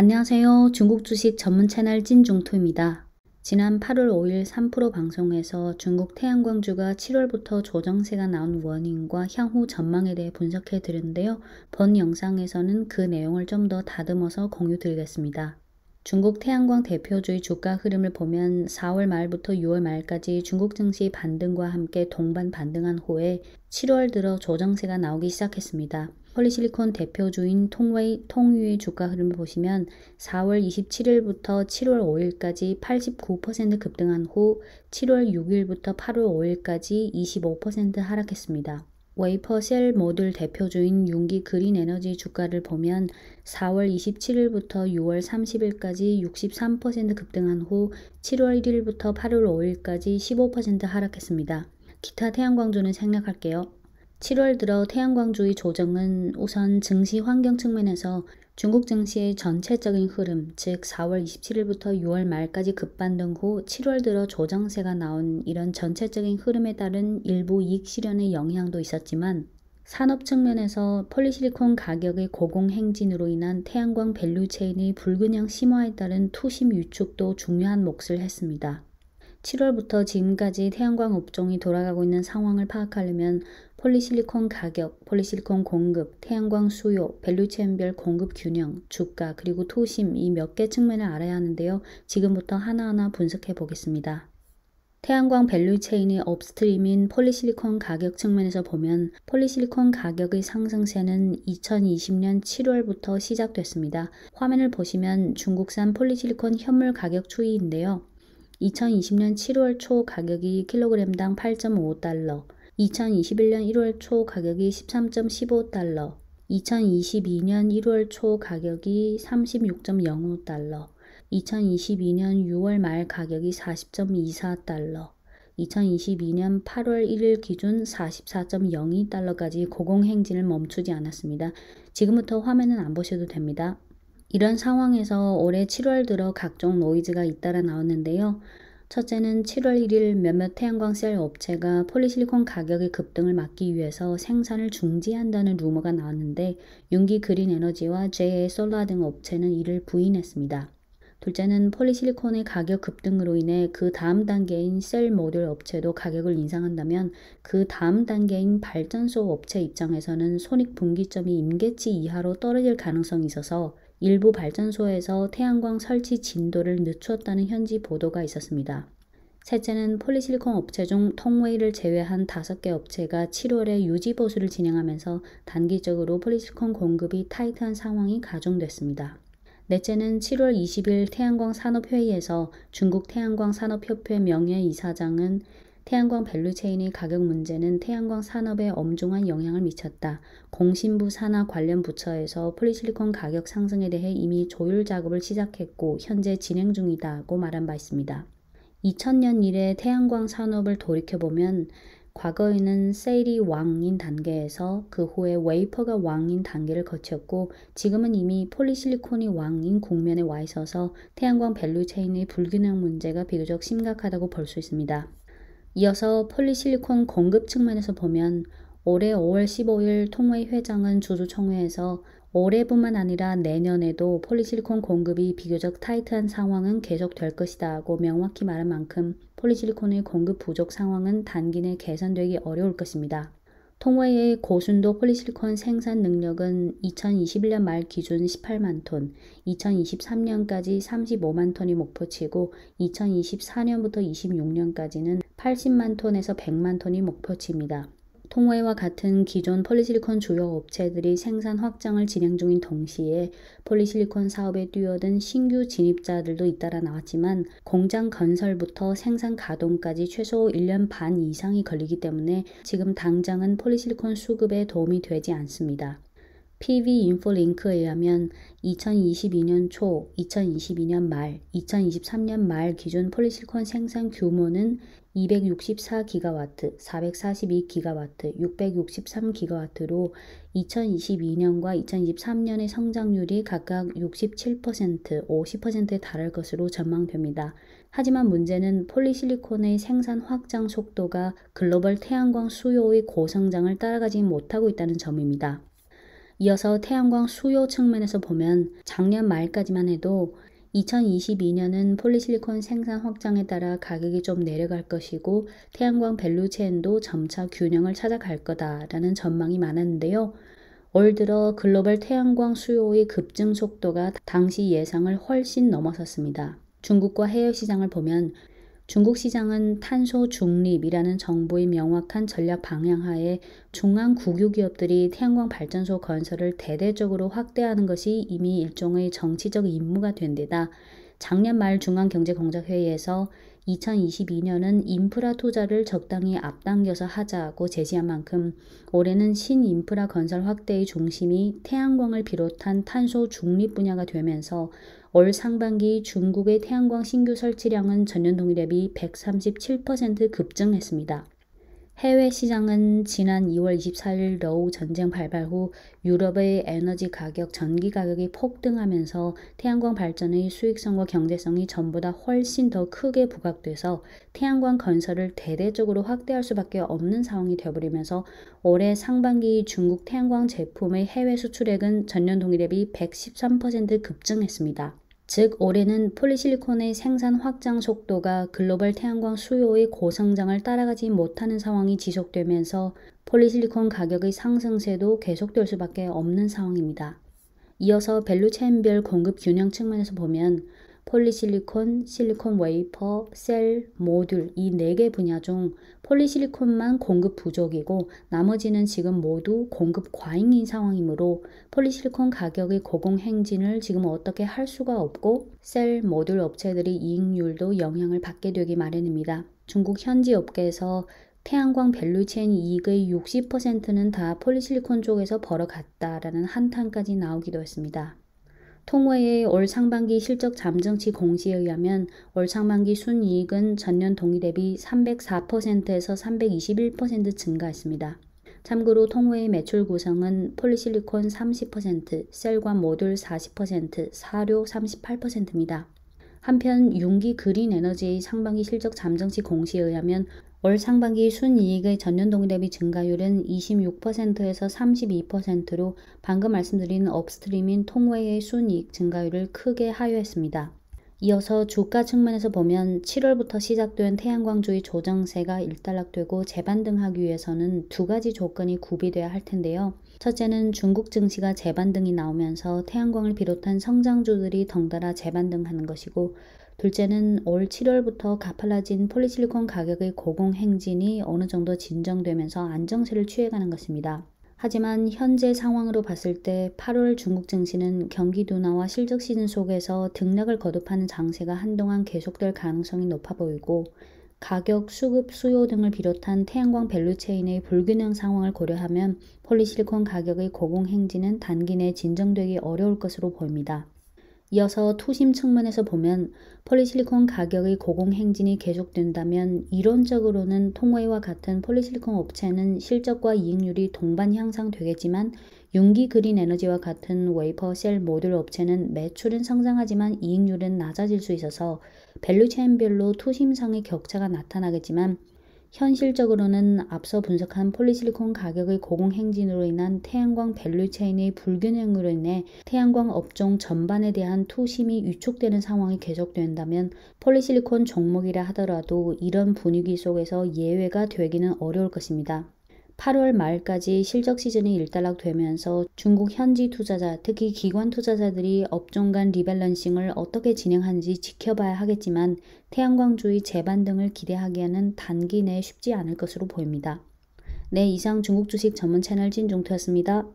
안녕하세요. 중국 주식 전문 채널 찐중토입니다. 지난 8월 5일 3프로 방송에서 중국 태양광주가 7월부터 조정세가 나온 원인과 향후 전망에 대해 분석해 드렸는데요. 본 영상에서는 그 내용을 좀 더 다듬어서 공유 드리겠습니다. 중국 태양광 대표주의 주가 흐름을 보면 4월 말부터 6월 말까지 중국 증시 반등과 함께 동반 반등한 후에 7월 들어 조정세가 나오기 시작했습니다. 폴리실리콘 대표주인 통유의 주가 흐름을 보시면 4월 27일부터 7월 5일까지 89% 급등한 후 7월 6일부터 8월 5일까지 25% 하락했습니다. 웨이퍼 셀 모듈 대표주인 융기 그린에너지 주가를 보면 4월 27일부터 6월 30일까지 63% 급등한 후 7월 1일부터 8월 5일까지 15% 하락했습니다. 기타 태양광주는 생략할게요. 7월 들어 태양광주의 조정은 우선 증시 환경 측면에서 중국 증시의 전체적인 흐름, 즉 4월 27일부터 6월 말까지 급반등 후 7월 들어 조정세가 나온 이런 전체적인 흐름에 따른 일부 이익 실현의 영향도 있었지만 산업 측면에서 폴리실리콘 가격의 고공행진으로 인한 태양광 밸류체인의 불균형 심화에 따른 투심 위축도 중요한 몫을 했습니다. 7월부터 지금까지 태양광 업종이 돌아가고 있는 상황을 파악하려면 폴리실리콘 가격, 폴리실리콘 공급, 태양광 수요, 밸류체인별 공급 균형, 주가, 그리고 투심 이 몇 개 측면을 알아야 하는데요. 지금부터 하나하나 분석해 보겠습니다. 태양광 밸류체인의 업스트림인 폴리실리콘 가격 측면에서 보면 폴리실리콘 가격의 상승세는 2020년 7월부터 시작됐습니다. 화면을 보시면 중국산 폴리실리콘 현물 가격 추이인데요. 2020년 7월 초 가격이 킬로그램당 8.5달러, 2021년 1월 초 가격이 13.15달러, 2022년 1월 초 가격이 36.05달러, 2022년 6월 말 가격이 40.24달러, 2022년 8월 1일 기준 44.02달러까지 고공행진을 멈추지 않았습니다. 지금부터 화면은 안 보셔도 됩니다. 이런 상황에서 올해 7월 들어 각종 노이즈가 잇따라 나왔는데요. 첫째는 7월 1일 몇몇 태양광 셀 업체가 폴리실리콘 가격의 급등을 막기 위해서 생산을 중지한다는 루머가 나왔는데 융기 그린에너지와 JA 솔라 등 업체는 이를 부인했습니다. 둘째는 폴리실리콘의 가격 급등으로 인해 그 다음 단계인 셀 모듈 업체도 가격을 인상한다면 그 다음 단계인 발전소 업체 입장에서는 손익분기점이 임계치 이하로 떨어질 가능성이 있어서 일부 발전소에서 태양광 설치 진도를 늦췄다는 현지 보도가 있었습니다. 셋째는 폴리실리콘 업체 중 통웨이를 제외한 5개 업체가 7월에 유지보수를 진행하면서 단기적으로 폴리실리콘 공급이 타이트한 상황이 가중됐습니다. 넷째는 7월 20일 태양광 산업회의에서 중국 태양광 산업협회 명예이사장은 태양광 밸류체인의 가격 문제는 태양광 산업에 엄중한 영향을 미쳤다. 공신부 산하 관련 부처에서 폴리실리콘 가격 상승에 대해 이미 조율 작업을 시작했고 현재 진행 중이다고 말한 바 있습니다. 2000년 이래 태양광 산업을 돌이켜보면 과거에는 셀이 왕인 단계에서 그 후에 웨이퍼가 왕인 단계를 거쳤고 지금은 이미 폴리실리콘이 왕인 국면에 와 있어서 태양광 밸류체인의 불균형 문제가 비교적 심각하다고 볼 수 있습니다. 이어서 폴리실리콘 공급 측면에서 보면 올해 5월 15일 통웨이 회장은 주주총회에서 올해뿐만 아니라 내년에도 폴리실리콘 공급이 비교적 타이트한 상황은 계속될 것이다고 명확히 말한 만큼 폴리실리콘의 공급 부족 상황은 단기 내 개선되기 어려울 것입니다. 통웨이의 고순도 폴리실리콘 생산 능력은 2021년 말 기준 18만 톤, 2023년까지 35만 톤이 목표치고 2024년부터 26년까지는 80만 톤에서 100만 톤이 목표치입니다. 통웨이와 같은 기존 폴리실리콘 주요 업체들이 생산 확장을 진행 중인 동시에 폴리실리콘 사업에 뛰어든 신규 진입자들도 잇따라 나왔지만 공장 건설부터 생산 가동까지 최소 1년 반 이상이 걸리기 때문에 지금 당장은 폴리실리콘 수급에 도움이 되지 않습니다. PV인포링크에 의하면 2022년 초, 2022년 말, 2023년 말 기준 폴리실리콘 생산 규모는 264기가와트, 442기가와트, 663기가와트로 2022년과 2023년의 성장률이 각각 67%, 50%에 달할 것으로 전망됩니다. 하지만 문제는 폴리실리콘의 생산 확장 속도가 글로벌 태양광 수요의 고성장을 따라가지 못하고 있다는 점입니다. 이어서 태양광 수요 측면에서 보면 작년 말까지만 해도 2022년은 폴리실리콘 생산 확장에 따라 가격이 좀 내려갈 것이고 태양광 밸류체인도 점차 균형을 찾아갈 거다라는 전망이 많았는데요. 올 들어 글로벌 태양광 수요의 급증 속도가 당시 예상을 훨씬 넘어섰습니다. 중국과 해외 시장을 보면 중국 시장은 탄소 중립이라는 정부의 명확한 전략 방향하에 중앙 국유 기업들이 태양광 발전소 건설을 대대적으로 확대하는 것이 이미 일종의 정치적 임무가 된 데다 작년 말 중앙경제공작회의에서 2022년은 인프라 투자를 적당히 앞당겨서 하자고 제시한 만큼 올해는 신인프라 건설 확대의 중심이 태양광을 비롯한 탄소 중립 분야가 되면서 올 상반기 중국의 태양광 신규 설치량은 전년 동기 대비 137% 급증했습니다. 해외 시장은 지난 2월 24일 러우 전쟁 발발 후 유럽의 에너지 가격, 전기 가격이 폭등하면서 태양광 발전의 수익성과 경제성이 전보다 훨씬 더 크게 부각돼서 태양광 건설을 대대적으로 확대할 수밖에 없는 상황이 되어버리면서 올해 상반기 중국 태양광 제품의 해외 수출액은 전년 동기 대비 113% 급증했습니다. 즉 올해는 폴리실리콘의 생산 확장 속도가 글로벌 태양광 수요의 고성장을 따라가지 못하는 상황이 지속되면서 폴리실리콘 가격의 상승세도 계속될 수밖에 없는 상황입니다. 이어서 밸류체인별 공급 균형 측면에서 보면 폴리실리콘, 실리콘 웨이퍼, 셀, 모듈 이 4개 분야 중 폴리실리콘만 공급 부족이고 나머지는 지금 모두 공급 과잉인 상황이므로 폴리실리콘 가격의 고공행진을 지금 어떻게 할 수가 없고 셀, 모듈 업체들의 이익률도 영향을 받게 되기 마련입니다. 중국 현지 업계에서 태양광 밸류체인 이익의 60%는 다 폴리실리콘 쪽에서 벌어갔다라는 한탄까지 나오기도 했습니다. 통웨이의 올 상반기 실적 잠정치 공시에 의하면 올 상반기 순이익은 전년 동기 대비 304%에서 321% 증가했습니다. 참고로 통웨이 매출 구성은 폴리실리콘 30%, 셀과 모듈 40%, 사료 38%입니다. 한편 융기 그린에너지의 상반기 실적 잠정치 공시에 의하면 올 상반기 순이익의 전년 동기 대비 증가율은 26%에서 32%로 방금 말씀드린 업스트림인 통웨이의 순이익 증가율을 크게 하회했습니다. 이어서 주가 측면에서 보면 7월부터 시작된 태양광주의 조정세가 일단락되고 재반등하기 위해서는 두 가지 조건이 구비돼야 할 텐데요. 첫째는 중국 증시가 재반등이 나오면서 태양광을 비롯한 성장주들이 덩달아 재반등하는 것이고 둘째는 올 7월부터 가팔라진 폴리실리콘 가격의 고공행진이 어느 정도 진정되면서 안정세를 취해가는 것입니다. 하지만 현재 상황으로 봤을 때 8월 중국 증시는 경기 둔화와 실적 시즌 속에서 등락을 거듭하는 장세가 한동안 계속될 가능성이 높아 보이고 가격, 수급, 수요 등을 비롯한 태양광 밸류체인의 불균형 상황을 고려하면 폴리실리콘 가격의 고공행진은 단기 내에 진정되기 어려울 것으로 보입니다. 이어서 투심 측면에서 보면 폴리실리콘 가격의 고공행진이 계속된다면 이론적으로는 통웨이와 같은 폴리실리콘 업체는 실적과 이익률이 동반 향상되겠지만 융기 그린에너지와 같은 웨이퍼 셀 모듈 업체는 매출은 성장하지만 이익률은 낮아질 수 있어서 밸류체인별로 투심상의 격차가 나타나겠지만 현실적으로는 앞서 분석한 폴리실리콘 가격의 고공행진으로 인한 태양광 밸류체인의 불균형으로 인해 태양광 업종 전반에 대한 투심이 위축되는 상황이 계속된다면 폴리실리콘 종목이라 하더라도 이런 분위기 속에서 예외가 되기는 어려울 것입니다. 8월 말까지 실적 시즌이 일단락되면서 중국 현지 투자자, 특히 기관 투자자들이 업종 간 리밸런싱을 어떻게 진행하는지 지켜봐야 하겠지만 태양광주의 재반등을 기대하기에는 단기 내에 쉽지 않을 것으로 보입니다. 네, 이상 중국 주식 전문 채널 진종투였습니다.